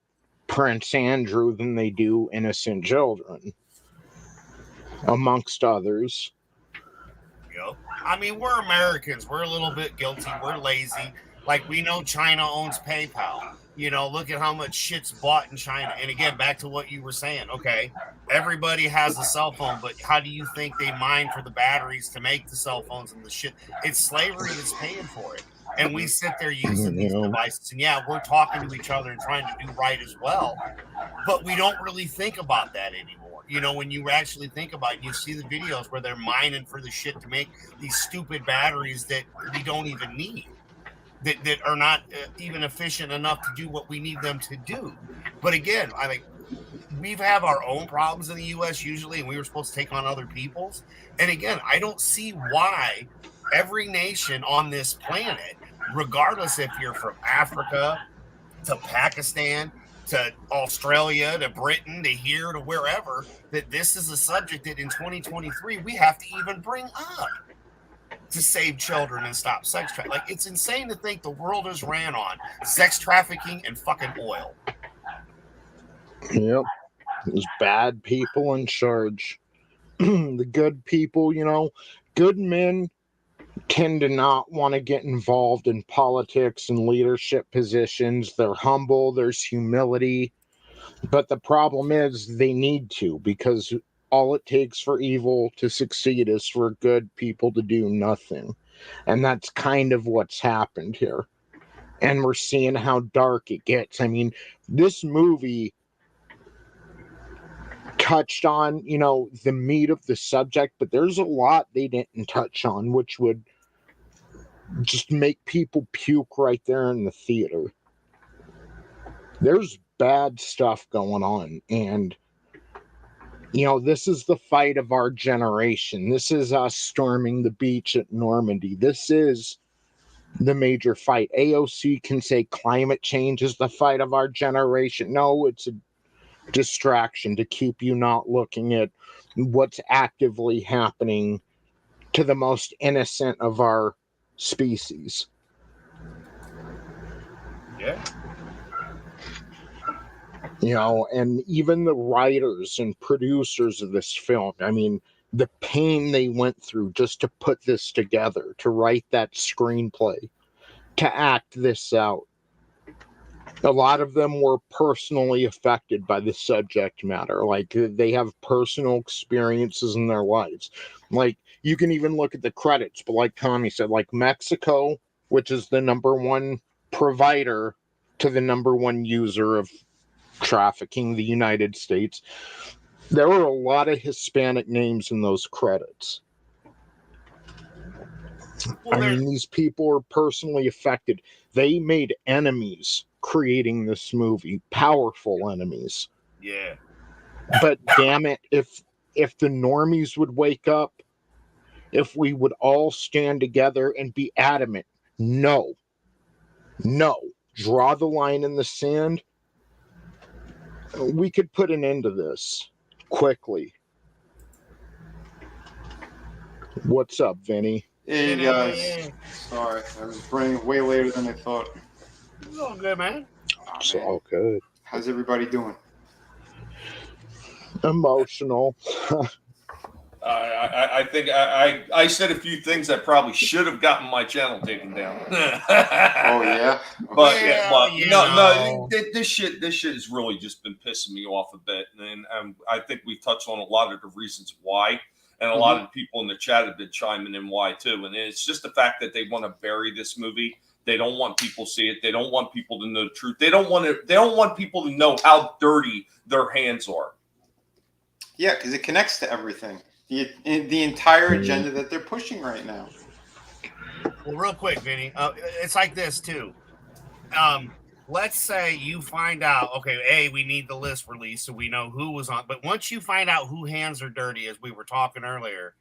Prince Andrew than they do innocent children, amongst others. Yep. I mean, we're Americans. We're a little bit guilty. We're lazy. Like, we know China owns PayPal. Look at how much shit's bought in China. And again, back to what you were saying. Okay, everybody has a cell phone, but how do you think they mine for the batteries to make the cell phones and the shit? It's slavery that's paying for it. And we sit there using these devices. And yeah, we're talking to each other and trying to do right as well. But we don't really think about that anymore. When you actually think about it, you see the videos where they're mining for the shit to make these stupid batteries that we don't even need. That are not even efficient enough to do what we need them to do. But again, I think we have our own problems in the U.S. usually, and we were supposed to take on other people's. And again, I don't see why every nation on this planet, regardless if you're from Africa to Pakistan to Australia to Britain to here to wherever, that this is a subject that in 2023 we have to even bring up to save children and stop sex trafficking. Like, it's insane to think the world is ran on sex trafficking and fucking oil. Yep. There's bad people in charge. The good people, good men tend to not want to get involved in politics and leadership positions. They're humble. There's humility. But the problem is they need to, because all it takes for evil to succeed is for good people to do nothing. And that's kind of what's happened here. And we're seeing how dark it gets. I mean, this movie touched on, the meat of the subject, but there's a lot they didn't touch on, which would just make people puke right there in the theater. There's bad stuff going on, and this is the fight of our generation. This is us storming the beach at Normandy. This is the major fight. AOC can say climate change is the fight of our generation. No, it's a distraction to keep you not looking at what's actively happening to the most innocent of our species. Yeah. And even the writers and producers of this film, I mean, the pain they went through just to put this together, to write that screenplay, to act this out. A lot of them were personally affected by the subject matter. Like, they have personal experiences in their lives. Like, you can even look at the credits, but like Tommy said, like Mexico, which is the number one provider to the number one user of trafficking, the United States, there were a lot of Hispanic names in those credits. Well, I mean, these people are personally affected. They made enemies creating this movie, powerful enemies. Yeah. But damn it, if the normies would wake up, if we would all stand together and be adamant, no, draw the line in the sand, we could put an end to this quickly. What's up, Vinny? Hey guys, sorry, I was running way later than I thought. It's all good, man. It's all good. How's everybody doing? Emotional. I think I said a few things that probably should have gotten my channel taken down. Oh yeah, but no. This shit has really just been pissing me off a bit, and I think we've touched on a lot of the reasons why, and a lot of people in the chat have been chiming in why too, and it's just the fact that they want to bury this movie. They don't want people to see it. They don't want people to know the truth. They don't want people to know how dirty their hands are. Yeah, because it connects to everything. The entire agenda that they're pushing right now. Well, real quick, Vinny, it's like this too. Let's say you find out, okay, we need the list released so we know who was on. But once you find out who hands are dirty, as we were talking earlier,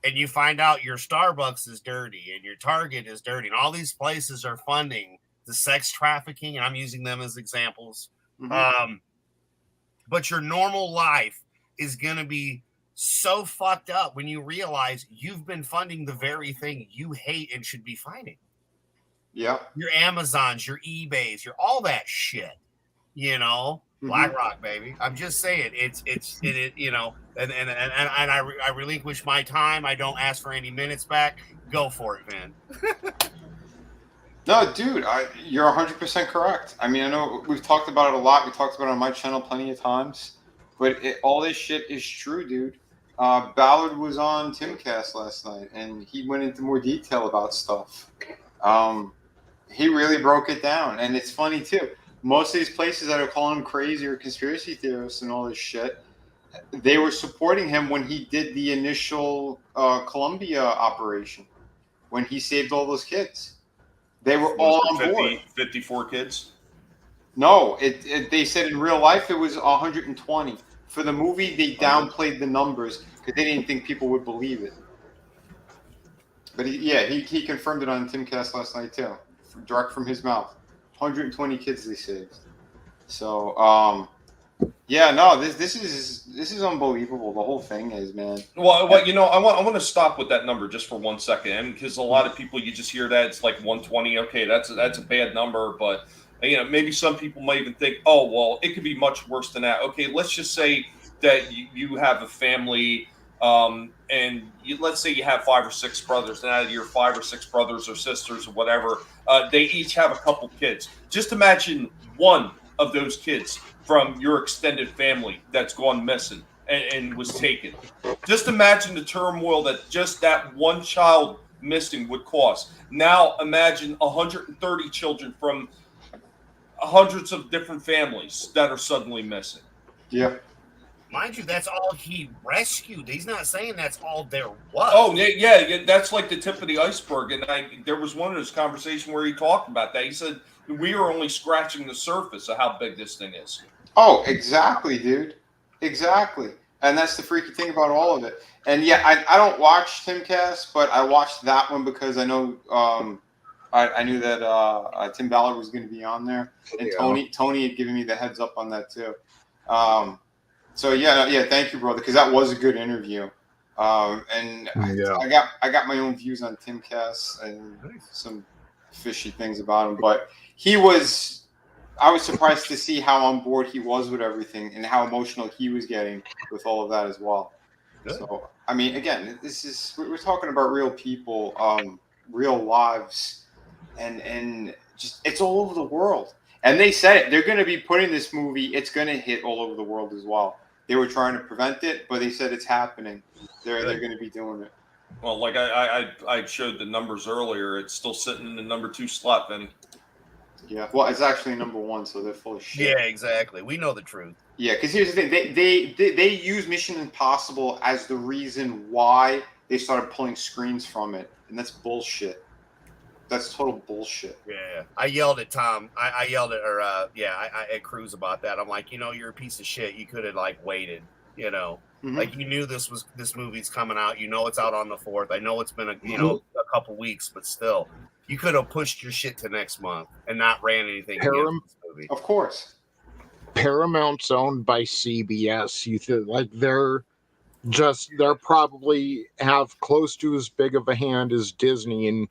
and you find out your Starbucks is dirty and your Target is dirty, and all these places are funding the sex trafficking, and I'm using them as examples. But your normal life is going to be so fucked up when you realize you've been funding the very thing you hate and should be fighting. Yeah. Your Amazons, your eBays, your all that shit, BlackRock, baby. I'm just saying and I relinquish my time. I don't ask for any minutes back. Go for it, man. No, dude, you're 100% correct. I mean, I know we've talked about it a lot. We talked about it on my channel plenty of times, but all this shit is true, dude. Ballard was on Timcast last night, and he went into more detail about stuff. He really broke it down, and it's funny too. Most of these places that are calling him crazy or conspiracy theorists and all this shit, they were supporting him when he did the initial Columbia operation, when he saved all those kids. They were all on board. 54 kids? No, they said in real life it was 120. For the movie, they downplayed the numbers because they didn't think people would believe it. But he confirmed it on Timcast last night too, direct from his mouth. 120 kids they saved. So, this is unbelievable. The whole thing is, man. Well, I want to stop with that number just for 1 second, because a lot of people, you just hear that it's like 120. Okay, that's a bad number, but maybe some people might even think, oh, well, it could be much worse than that. Okay, let's just say that you have a family, and let's say you have 5 or 6 brothers, and out of your 5 or 6 brothers or sisters or whatever, they each have a couple kids. Just imagine one of those kids from your extended family that's gone missing and was taken. Just imagine the turmoil that just that one child missing would cause. Now imagine 130 children from hundreds of different families that are suddenly missing. Yeah. Mind you, that's all he rescued. He's not saying that's all there was. Oh yeah, that's like the tip of the iceberg. And there was one of those conversations where he talked about that. He said we are only scratching the surface of how big this thing is. Oh, exactly, dude. Exactly. And that's the freaky thing about all of it. And yeah, I don't watch Timcast, but I watched that one because I know I knew that Tim Ballard was going to be on there, and Tony had given me the heads up on that too. So yeah, thank you, brother, because that was a good interview. And I got my own views on Timcast and some fishy things about him, but I was surprised to see how on board he was with everything and how emotional he was getting with all of that as well. Good. So, I mean, again, we're talking about real people, real lives, and just it's all over the world. And they said it. They're going to be putting this movie. It's going to hit all over the world as well. They were trying to prevent it, but they said it's happening. They're going to be doing it. Well, like I showed the numbers earlier. It's still sitting in the number 2 slot, Vinny. Yeah, well, it's actually number 1, so they're full of shit. Yeah, exactly. We know the truth. Yeah, because here's the thing: they use Mission Impossible as the reason why they started pulling screens from it, and that's bullshit. That's total bullshit. Yeah, I yelled at Tom. I yelled at at Cruz about that. I'm like, you're a piece of shit. You could have waited. Like you knew this movie's coming out. It's out on the 4th. I know it's been a couple weeks, but still. You could have pushed your shit to next month and not ran anything against this movie. Of course. Paramount's owned by CBS. They're probably have close to as big of a hand as Disney in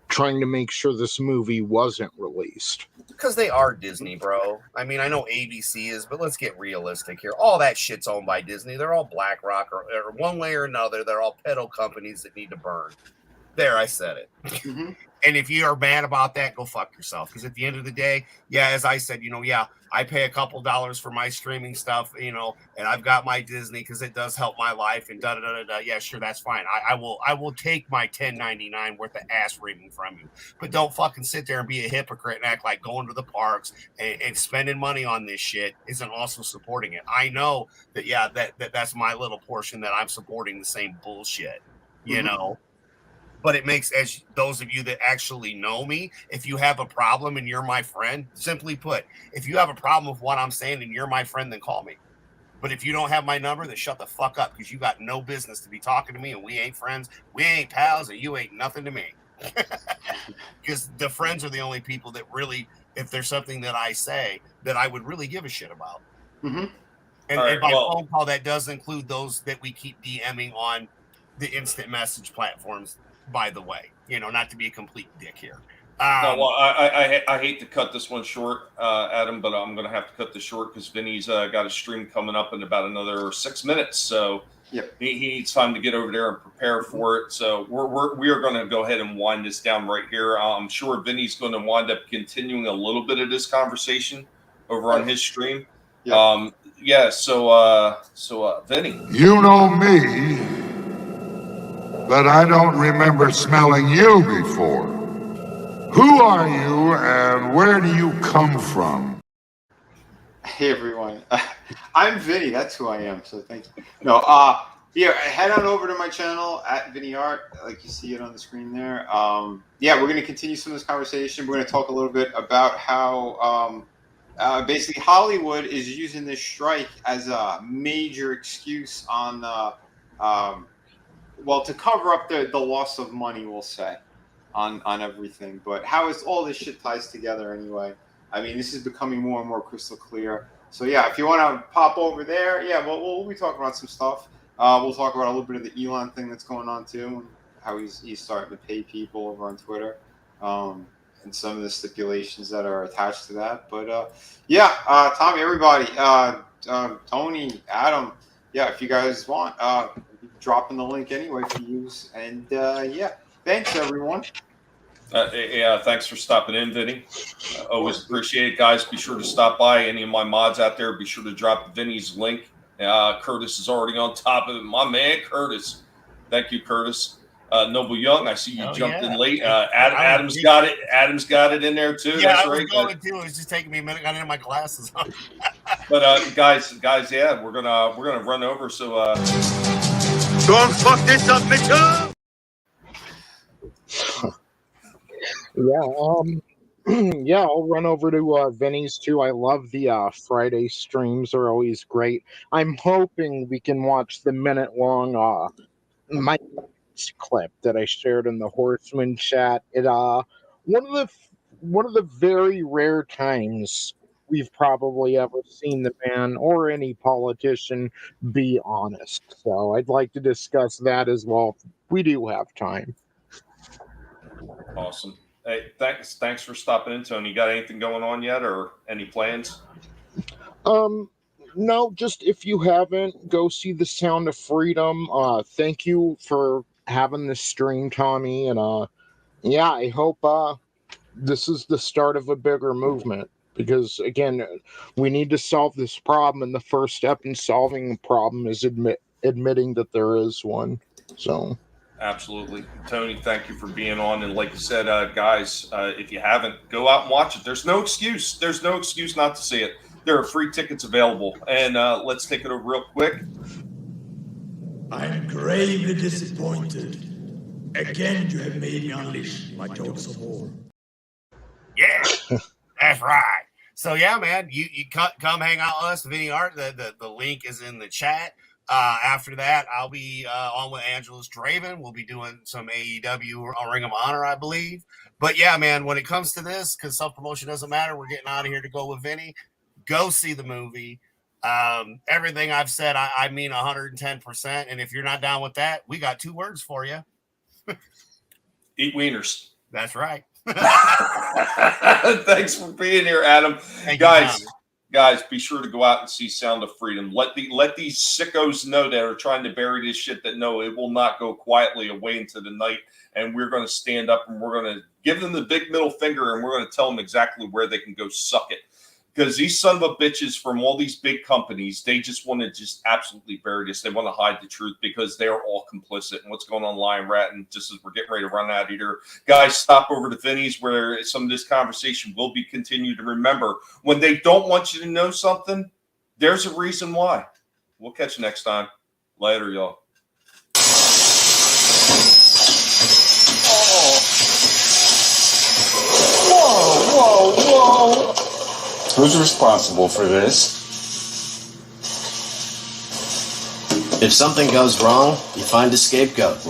trying to make sure this movie wasn't released. Because they are Disney, bro. I mean, I know ABC is, but let's get realistic here. All that shit's owned by Disney. They're all BlackRock or one way or another. They're all pedo companies that need to burn. There, I said it. Mm-hmm. And if you are mad about that, go fuck yourself. Because at the end of the day, as I said, I pay a couple dollars for my streaming stuff, and I've got my Disney because it does help my life and da-da-da-da-da. Yeah, sure, that's fine. I will take my $10.99 worth of ass reaming from you. But don't fucking sit there and be a hypocrite and act like going to the parks and spending money on this shit isn't also supporting it. I know that, that's my little portion that I'm supporting the same bullshit, But it makes, as those of you that actually know me, if you have a problem and you're my friend, simply put, if you have a problem with what I'm saying and you're my friend, then call me. But if you don't have my number, then shut the fuck up because you got no business to be talking to me and we ain't friends, we ain't pals, and you ain't nothing to me. Because the friends are the only people that really, if there's something that I say that I would really give a shit about. Mm-hmm. And by phone call, that does include those that we keep DMing on the instant message platforms. By the way, not to be a complete dick here. I hate to cut this one short, Adam, but I'm going to have to cut this short because Vinny's got a stream coming up in about another 6 minutes. So he needs time to get over there and prepare for it. So we are going to go ahead and wind this down right here. I'm sure Vinny's going to wind up continuing a little bit of this conversation over on his stream. Yeah. So Vinny. You know me. But I don't remember smelling you before. Who are you and where do you come from? Hey everyone, I'm Vinny. That's who I am. So thank you. No, head on over to my channel at Vinny Art, like you see it on the screen there. We're going to continue some of this conversation. We're going to talk a little bit about how basically Hollywood is using this strike as a major excuse on to cover up the loss of money, we'll say, on everything. But how is all this shit ties together anyway? I mean, this is becoming more and more crystal clear. So if you want to pop over there, we'll be talking about some stuff. We'll talk about a little bit of the Elon thing that's going on too, and how he's starting to pay people over on Twitter, and some of the stipulations that are attached to that. But Tommy, everybody, Tony, Adam, if you guys want, dropping the link anyway for use. And thanks everyone. Yeah, thanks for stopping in, Vinny. Always appreciate it, guys. Be sure to stop by. Any of my mods out there, be sure to drop Vinny's link. Curtis is already on top of it. My man, Curtis. Thank you, Curtis. Noble Young, I see you jumped in late. Adam's got it. Adam's got it in there too. Yeah, That's I was right. going to. It was just taking me a minute. I didn't have my glasses on. But guys, yeah, we're gonna run over. So Don't fuck this up, Mitchell! Yeah, I'll run over to Vinny's too. I love the Friday streams; are always great. I'm hoping we can watch the minute-long my clip that I shared in the Horseman chat. One of the very rare times we've probably ever seen the man or any politician be honest. So I'd like to discuss that as well. We do have time. awesome. Hey, thanks for stopping in, Tony. You got anything going on yet, or any plans? No, just if you haven't, go see The Sound of Freedom. Thank you for having this stream, Tommy. And yeah, I hope this is the start of a bigger movement. Because again, we need to solve this problem, and the first step in solving the problem is admitting that there is one. So. Absolutely. Tony, thank you for being on. And like you said, guys, if you haven't, go out and watch it. There's no excuse. There's no excuse not to see it. There are free tickets available. And let's take it over real quick. I'm gravely disappointed. Again, you have made me unleash my dogs of war. Yeah, that's right. So yeah, man, you come hang out with us, Vinny Art. The link is in the chat. After that, I'll be on with Angelus Draven. We'll be doing some AEW on Ring of Honor, I believe. But yeah, man, when it comes to this, because self-promotion doesn't matter, we're getting out of here to go with Vinny. Go see the movie. Everything I've said, I mean 110%. And if you're not down with that, we got 2 words for you. Eat wieners. That's right. Thanks for being here, Adam. Guys, be sure to go out and see Sound of Freedom. Let these sickos know that are trying to bury this shit that no, it will not go quietly away into the night. And we're going to stand up and we're going to give them the big middle finger and we're going to tell them exactly where they can go suck it. Because these son of a bitches from all these big companies, they just want to just absolutely bury this. They want to hide the truth because they're all complicit in what's going on Lion Rat. And just as we're getting ready to run out of here, guys, stop over to Vinny's where some of this conversation will be continued. To remember, when they don't want you to know something, there's a reason why. We'll catch you next time. Later, y'all. Whoa. Who's responsible for this? If something goes wrong, you find a scapegoat.